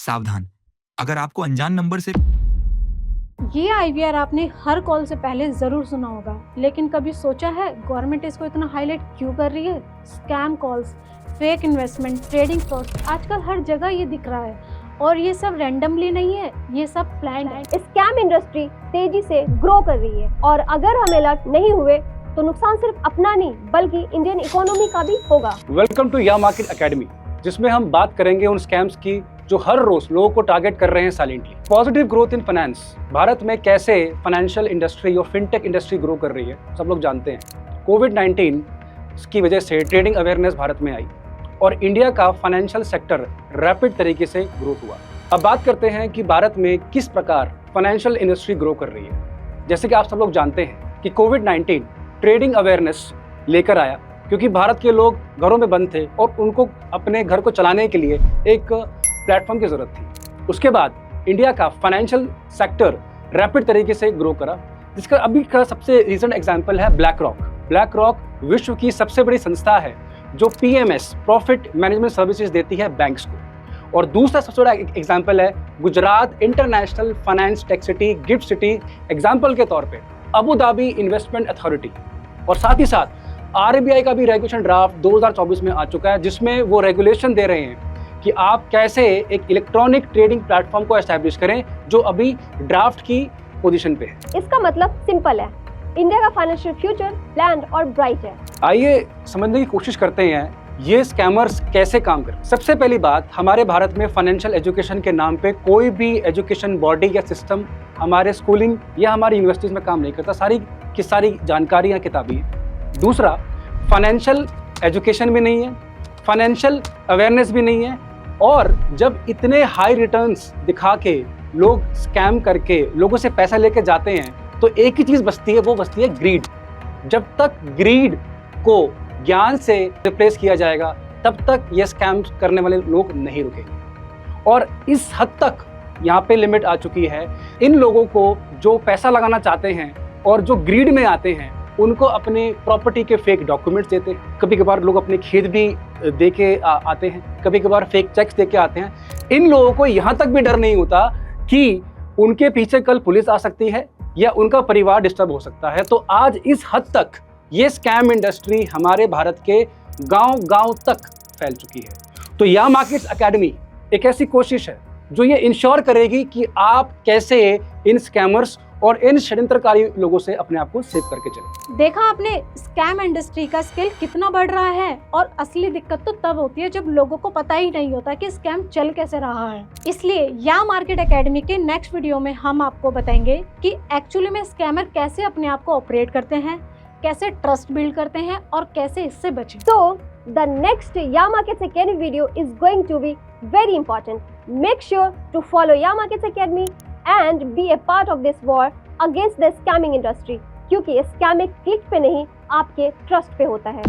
सावधान, अगर आपको अनजान नंबर से ये आईवीआर आपने हर कॉल से पहले जरूर सुना होगा, लेकिन कभी सोचा है गवर्नमेंट इसको इतना हाईलाइट क्यों कर रही है? Scam calls, fake investment, trading fraud, आजकल हर जगह ये दिख रहा है और ये सब रैंडमली नहीं है, ये सब प्लान है। स्कैम इंडस्ट्री तेजी से ग्रो कर रही है और अगर हम अलर्ट नहीं हुए तो नुकसान सिर्फ अपना नहीं बल्कि इंडियन इकोनॉमी का भी होगा। वेलकम टू या मार्केट एकेडमी, जिसमें हम बात करेंगे उन स्कैम्स की जो हर रोज लोगों को टारगेट कर रहे हैं silently. Positive growth in finance, Bharat में कैसे फाइनेंशियल इंडस्ट्री और फिनटेक इंडस्ट्री ग्रो कर रही है सब लोग जानते हैं। कोविड-19 की वजह से ट्रेडिंग अवेयरनेस भारत में आई और इंडिया का फाइनेंशियल सेक्टर रैपिड तरीके से ग्रोथ हुआ। अब बात करते हैं कि भारत में किस प्रकार फाइनेंशियल इंडस्ट्री ग्रो कर रही है। जैसे कि आप सब लोग जानते हैं कि कोविड-19 ट्रेडिंग अवेयरनेस लेकर आया, क्योंकि भारत के लोग घरों में बंद थे और उनको अपने घर को चलाने के लिए एक प्लेटफॉर्म की जरूरत थी। उसके बाद इंडिया का फाइनेंशियल सेक्टर रैपिड तरीके से ग्रो करा, जिसका अभी का सबसे रिसेंट एग्जांपल है ब्लैक रॉक। ब्लैक रॉक विश्व की सबसे बड़ी संस्था है जो पीएमएस प्रॉफिट मैनेजमेंट सर्विसेज देती है बैंक्स को। और दूसरा सबसे बड़ा एग्जांपल है Gujarat international finance tech city, gift city example के तौर पे अबू धाबी इन्वेस्टमेंट अथॉरिटी। और साथ ही साथ आरबीआई का भी रेगुलेशन ड्राफ्ट 2024 में आ चुका है, जिसमें वो रेगुलेशन दे रहे हैं कि आप कैसे एक इलेक्ट्रॉनिक ट्रेडिंग प्लेटफॉर्म को एस्टैब्लिश करें, जो अभी ड्राफ्ट की पोजीशन पे है। इसका मतलब सिंपल है, इंडिया का फाइनेंशियल फ्यूचर प्लान्ड और ब्राइट है। आइए समझने की कोशिश करते हैं ये स्कैमर्स कैसे काम करते हैं। सबसे पहली बात, हमारे भारत में फाइनेंशियल एजुकेशन के नाम पे कोई भी एजुकेशन बॉडी या सिस्टम हमारे स्कूलिंग या हमारी यूनिवर्सिटीज में काम नहीं करता। सारी की सारी जानकारियाँ किताबी है। दूसरा, फाइनेंशियल एजुकेशन भी नहीं है, फाइनेंशियल अवेयरनेस भी नहीं है, और जब इतने हाई रिटर्न्स दिखा के लोग स्कैम करके लोगों से पैसा लेके जाते हैं तो एक ही चीज़ बचती है, वो बचती है ग्रीड। जब तक ग्रीड को ज्ञान से रिप्लेस किया जाएगा तब तक ये स्कैम करने वाले लोग नहीं रुकेंगे। और इस हद तक यहाँ पे लिमिट आ चुकी है। इन लोगों को जो पैसा लगाना चाहते हैं और जो ग्रीड में आते हैं उनको अपने प्रॉपर्टी के फेक डॉक्यूमेंट्स देते हैं। कभी कभार लोग अपने खेत भी दे के आते हैं, कभी कभार फेक चेक्स दे के आते हैं। इन लोगों को यहाँ तक भी डर नहीं होता कि उनके पीछे कल पुलिस आ सकती है या उनका परिवार डिस्टर्ब हो सकता है। तो आज इस हद तक ये स्कैम इंडस्ट्री हमारे भारत के गांव-गांव तक फैल चुकी है। तो या मार्केट्स एकेडमी एक ऐसी कोशिश है जो ये इंश्योर करेगी कि आप कैसे इन स्कैमर्स और इन षड्यंत्रकारी लोगों से अपने आप को सेव करके चलें। देखा आपने स्कैम इंडस्ट्री का स्केल कितना बढ़ रहा है, और असली दिक्कत तो तब होती है जब लोगों को पता ही नहीं होता कि स्कैम चल कैसे रहा है। इसलिए या मार्केट एकेडमी के नेक्स्ट वीडियो में हम आपको बताएंगे कि एक्चुअली में स्कैमर कैसे अपने आप को ऑपरेट करते हैं, कैसे ट्रस्ट बिल्ड करते हैं और कैसे इससे बचें। So the next Ya Markets Academy video is going to be very important. Make sure to follow Ya Markets Academy and be a part of this war against the scamming industry, क्योंकि scam एक click पे नहीं आपके trust पे होता है।